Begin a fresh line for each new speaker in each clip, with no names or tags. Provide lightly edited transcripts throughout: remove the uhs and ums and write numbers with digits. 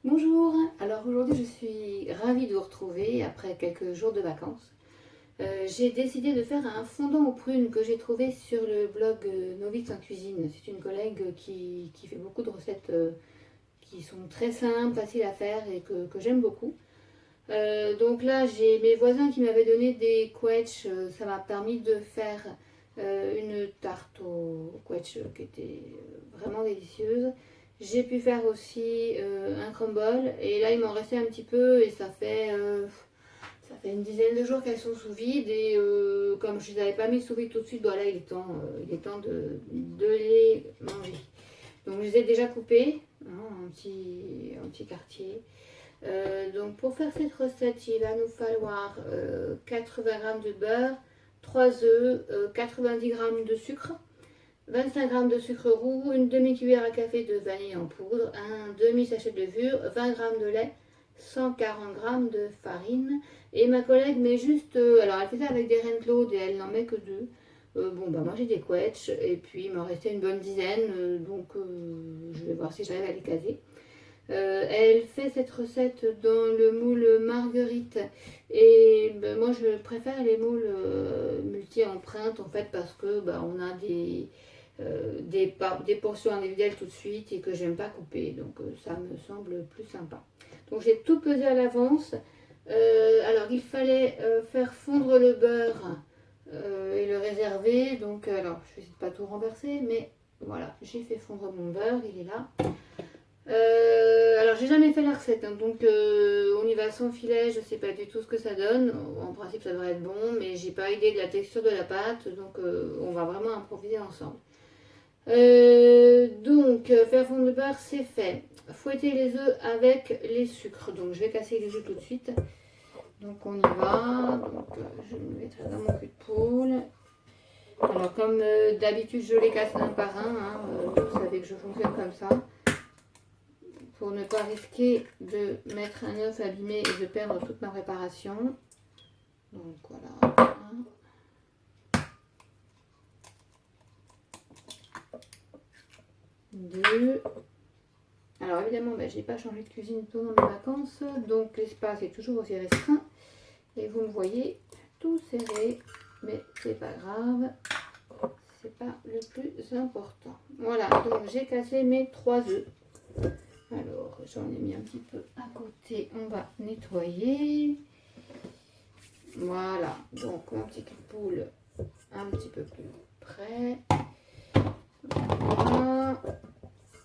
Bonjour, alors aujourd'hui je suis ravie de vous retrouver après quelques jours de vacances. J'ai décidé de faire un fondant aux prunes que j'ai trouvé sur le blog Novice en cuisine. C'est une collègue qui fait beaucoup de recettes qui sont très simples, faciles à faire et que j'aime beaucoup. Donc là j'ai mes voisins qui m'avaient donné des quetchs, ça m'a permis de faire une tarte au quetch qui était vraiment délicieuse. J'ai pu faire aussi un crumble et là il m'en restait un petit peu et ça fait une dizaine de jours qu'elles sont sous vide et comme je ne les avais pas mis sous vide tout de suite, voilà, il est temps de les manger. Donc je les ai déjà coupées hein, en petits quartiers. Donc pour faire cette recette, il va nous falloir 80 g de beurre, 3 œufs, 90 g de sucre, 25 g de sucre roux, une demi-cuillère à café de vanille en poudre, un demi-sachet de levure, 20 g de lait, 140 g de farine. Et ma collègue met juste, alors elle fait ça avec des reines claudes et elle n'en met que deux. Bon bah moi j'ai des quetchs et puis il m'en restait une bonne dizaine, donc je vais voir si j'arrive à les caser. Elle fait cette recette dans le moule marguerite et ben, moi je préfère les moules multi-empreintes en fait parce que ben, on a des portions individuelles tout de suite et que j'aime pas couper, donc ça me semble plus sympa. Donc j'ai tout pesé à l'avance. Alors il fallait faire fondre le beurre et le réserver, donc alors je vais essayer de pas tout renverser, mais voilà, j'ai fait fondre mon beurre, il est là. Alors j'ai jamais fait la recette, hein, donc on y va sans filet, je sais pas du tout ce que ça donne. En principe ça devrait être bon, mais j'ai pas idée de la texture de la pâte, donc on va vraiment improviser ensemble. Faire fondre le beurre c'est fait. Fouetter les œufs avec les sucres, donc je vais casser les œufs tout de suite. Donc on y va, donc je me mettrai dans mon cul de poule. Alors comme d'habitude je les casse un par un, hein, vous savez que je fonctionne comme ça. Pour ne pas risquer de mettre un œuf abîmé et de perdre toute ma préparation. Donc voilà. Deux. Alors évidemment, ben, je n'ai pas changé de cuisine pendant mes vacances, donc l'espace est toujours aussi restreint. Et vous me voyez tout serré, mais c'est pas grave. C'est pas le plus important. Voilà, donc j'ai cassé mes 3 œufs. Alors, j'en ai mis un petit peu à côté, on va nettoyer. Voilà, donc mon petit cul de poule un petit peu plus près. Voilà.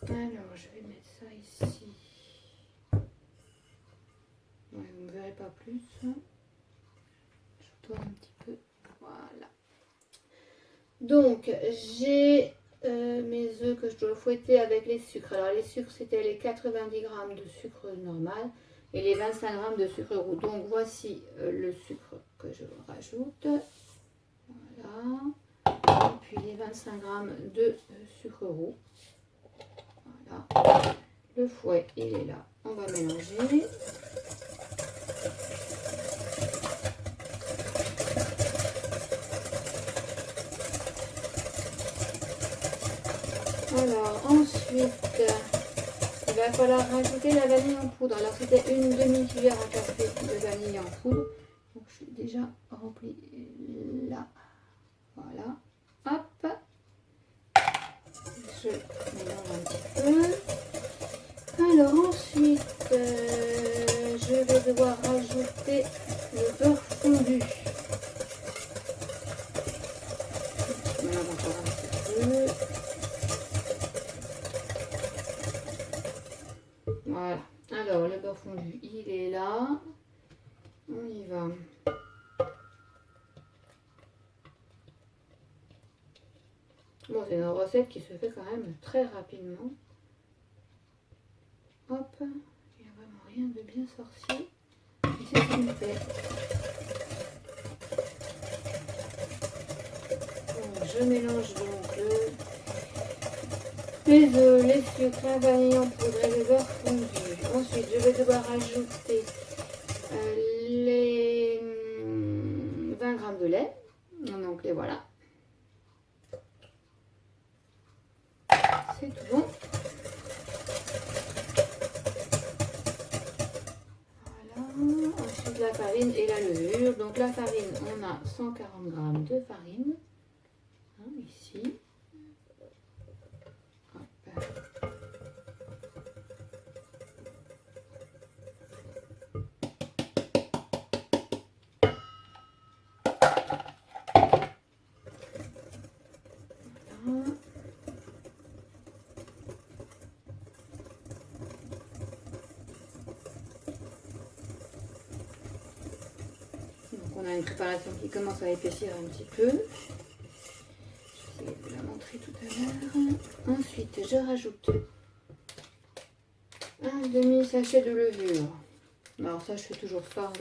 Alors, je vais mettre ça ici. Ouais, vous ne me verrez pas plus. Je tourne un petit peu. Voilà. Donc, j'ai mes œufs que je dois fouetter avec les sucres. Alors les sucres c'était les 90 g de sucre normal et les 25 g de sucre roux. Donc voici le sucre que je rajoute. Voilà. Et puis les 25 g de sucre roux. Voilà. Le fouet il est là. On va mélanger. Alors ensuite, il va falloir rajouter la vanille en poudre. Alors c'était une demi-cuillère à café de vanille en poudre. Donc je suis déjà remplie là. Voilà. Hop. Je mélange un petit peu. Alors ensuite, je vais devoir rajouter le beurre fondu. Je mélange encore un petit peu. Voilà. Alors, le beurre fondu, il est là. On y va. Bon, c'est une recette qui se fait quand même très rapidement. Hop. Il n'y a vraiment rien de bien sorcier. Et c'est ce qui me plaît. Bon, je mélange donc les œufs, les sucres, la vanille en poudre et le beurre fondu. Ensuite, je vais devoir ajouter les 20 g de lait. Donc les voilà. C'est tout bon. la farine et la levure. Donc la farine, on a 140 g de farine. Hein, ici. Hop. Voilà. Donc on a une préparation qui commence à épaissir un petit peu. Je vais vous la montrer tout à l'heure. Ensuite, je rajoute un demi-sachet de levure. Alors ça, je fais toujours ça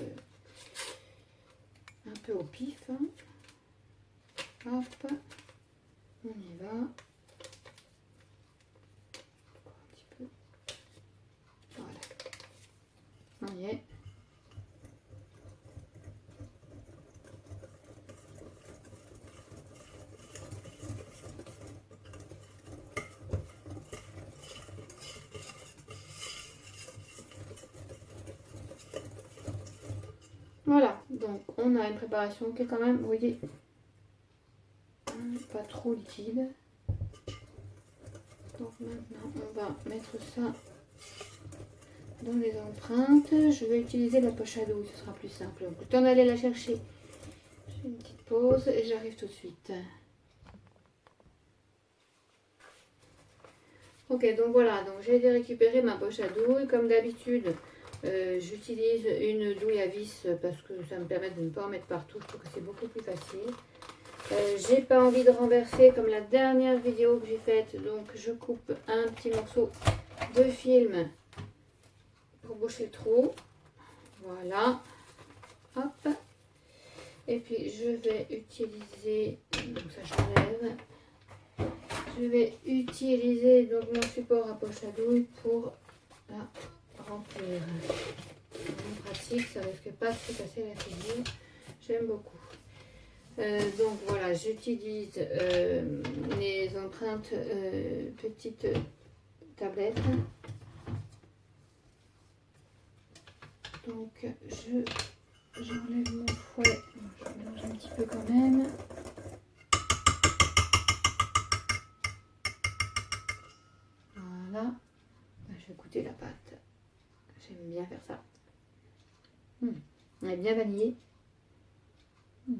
un peu au pif. Hein. Hop, on y va. Un petit peu. Voilà. On y est. Voilà, donc on a une préparation qui est quand même, vous voyez, pas trop liquide. Donc maintenant, on va mettre ça dans les empreintes. Je vais utiliser la poche à douille, ce sera plus simple. Donc, le temps d'aller la chercher, je fais une petite pause et j'arrive tout de suite. Ok, donc voilà, donc j'ai été récupérer ma poche à douille. Comme d'habitude, j'utilise une douille à vis parce que ça me permet de ne pas en mettre partout. Je trouve que c'est beaucoup plus facile. J'ai pas envie de renverser comme la dernière vidéo que j'ai faite, donc je coupe un petit morceau de film pour boucher le trou. Voilà. Hop. Et puis je vais utiliser, donc ça j'enlève. Je vais utiliser donc mon support à poche à douille pour la remplir. En pratique, ça risque pas de se casser la figure. J'aime beaucoup. Donc voilà, j'utilise les empreintes petites tablettes. Donc j'enlève mon fouet, je mélange un petit peu quand même. Voilà, je vais goûter la pâte. J'aime bien faire ça. Elle est bien vanillée.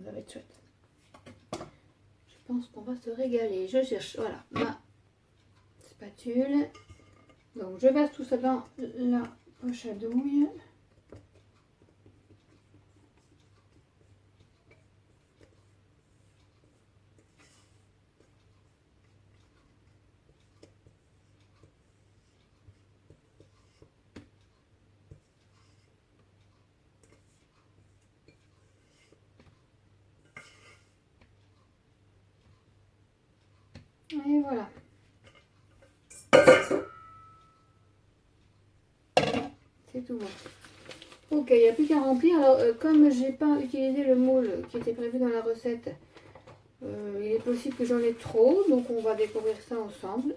Ça va être chouette. Je pense qu'on va se régaler. Je cherche, voilà, ma spatule. Donc je verse tout ça dans la poche à douille. Et voilà. C'est tout bon. Ok, il n'y a plus qu'à remplir. Alors, comme j'ai pas utilisé le moule qui était prévu dans la recette, il est possible que j'en ai trop. Donc, on va découvrir ça ensemble.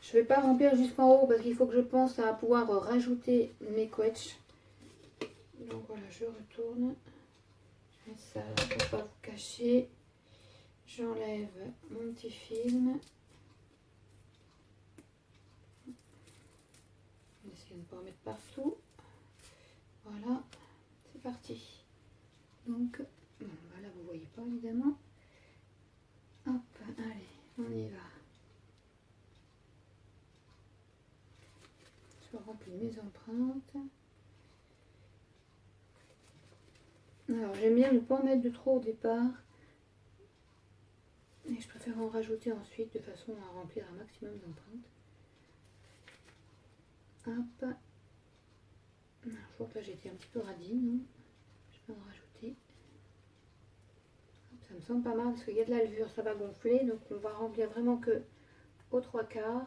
Je ne vais pas remplir jusqu'en haut parce qu'il faut que je pense à pouvoir rajouter mes quetchs. Donc, voilà, je retourne. Je mets ça pour ne pas vous cacher. J'enlève mon petit film. Je vais essayer de ne pas en mettre partout. Voilà, c'est parti. Donc, bon, là vous voyez pas évidemment. Hop, allez, on y va. Je remplis mes empreintes. Alors, j'aime bien ne pas en mettre de trop au départ. Et je préfère en rajouter ensuite de façon à remplir un maximum d'empreintes. Hop. Je vois que là j'ai été un petit peu radine. Je vais en rajouter. Hop, ça me semble pas mal parce qu'il y a de la levure, ça va gonfler. Donc on va remplir vraiment que aux 3/4.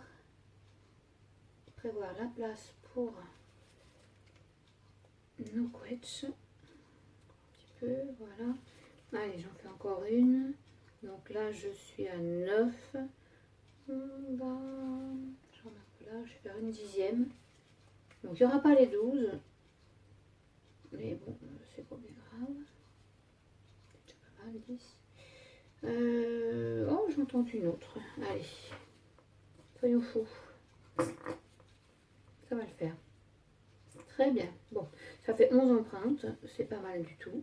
Prévoir la place pour nos quetchs. Un petit peu, voilà. Allez, j'en fais encore une. Donc là, je suis à 9. J'en marque là, je vais faire une 10e. Donc il n'y aura pas les 12. Mais bon, c'est pas bien grave. C'est déjà pas mal, 10. Oh, j'entends une autre. Allez, soyons fous. Ça va le faire. Très bien. Bon, ça fait 11 empreintes. C'est pas mal du tout.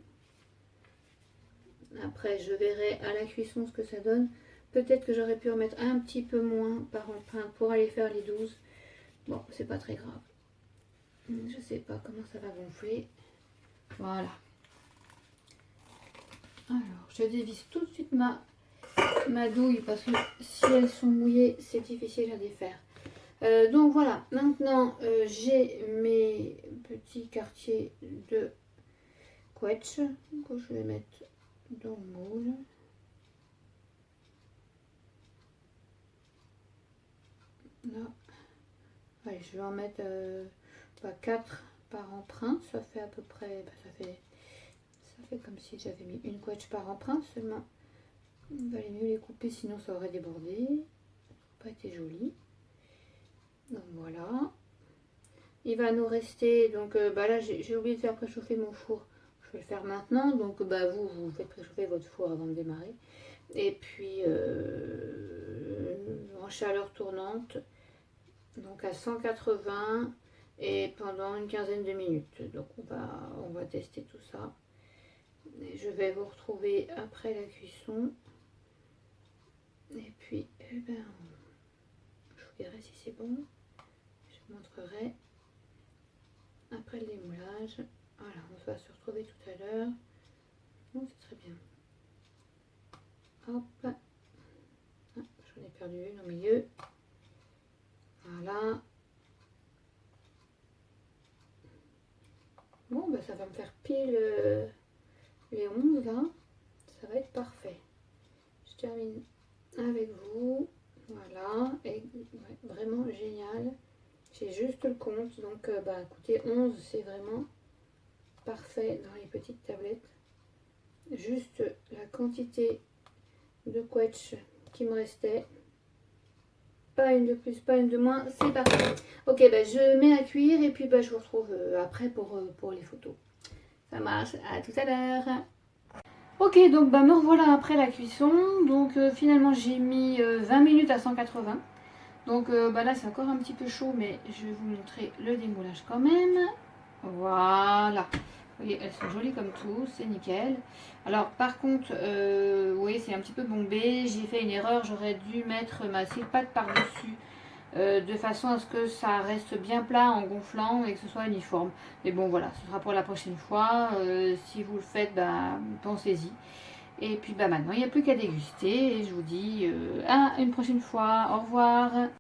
Après, je verrai à la cuisson ce que ça donne. Peut-être que j'aurais pu en mettre un petit peu moins par empreinte pour aller faire les 12. Bon, c'est pas très grave. Je sais pas comment ça va gonfler. Voilà. Alors, je dévisse tout de suite ma douille parce que si elles sont mouillées, c'est difficile à défaire. Donc voilà, maintenant j'ai mes petits quartiers de quetch que je vais mettre dans le moule. Là. Allez, je vais en mettre 4 par empreinte. Ça fait à peu près, ça fait comme si j'avais mis une quetch par empreinte seulement. Il valait mieux les couper, sinon ça aurait débordé. Ça n'a pas été joli. Donc voilà. Il va nous rester, donc là j'ai oublié de faire préchauffer mon four. Je vais le faire maintenant. Donc vous faites préchauffer votre four avant de démarrer. Et puis en chaleur tournante, donc à 180 et pendant une quinzaine de minutes. Donc on va tester tout ça. Et je vais vous retrouver après la cuisson. Et puis je vous dirai si c'est bon. Je vous montrerai après le démoulage. Voilà, on va se retrouver tout à l'heure. Bon, c'est très bien. Hop. Ah, j'en ai perdu une au milieu. Voilà. Bon, ça va me faire pile les 11 là. Ça va être parfait. Je termine avec vous. Voilà. Et ouais, vraiment génial. J'ai juste le compte. Donc, écoutez, 11, c'est vraiment parfait dans les petites tablettes. Juste la quantité de quetch qui me restait. Pas une de plus, pas une de moins, c'est parfait. Ok, je mets à cuire et puis je vous retrouve après pour les photos. Ça marche, à tout à l'heure. Ok, donc me revoilà après la cuisson. Donc finalement j'ai mis 20 minutes à 180. Donc là c'est encore un petit peu chaud, mais je vais vous montrer le démoulage quand même. Voilà. Vous voyez, elles sont jolies comme tout, c'est nickel. Alors par contre, vous voyez, c'est un petit peu bombé. J'ai fait une erreur, j'aurais dû mettre ma sille-patte par-dessus. De façon à ce que ça reste bien plat en gonflant et que ce soit uniforme. Mais bon voilà, ce sera pour la prochaine fois. Si vous le faites, pensez-y. Et puis maintenant, il n'y a plus qu'à déguster. Et je vous dis à une prochaine fois. Au revoir.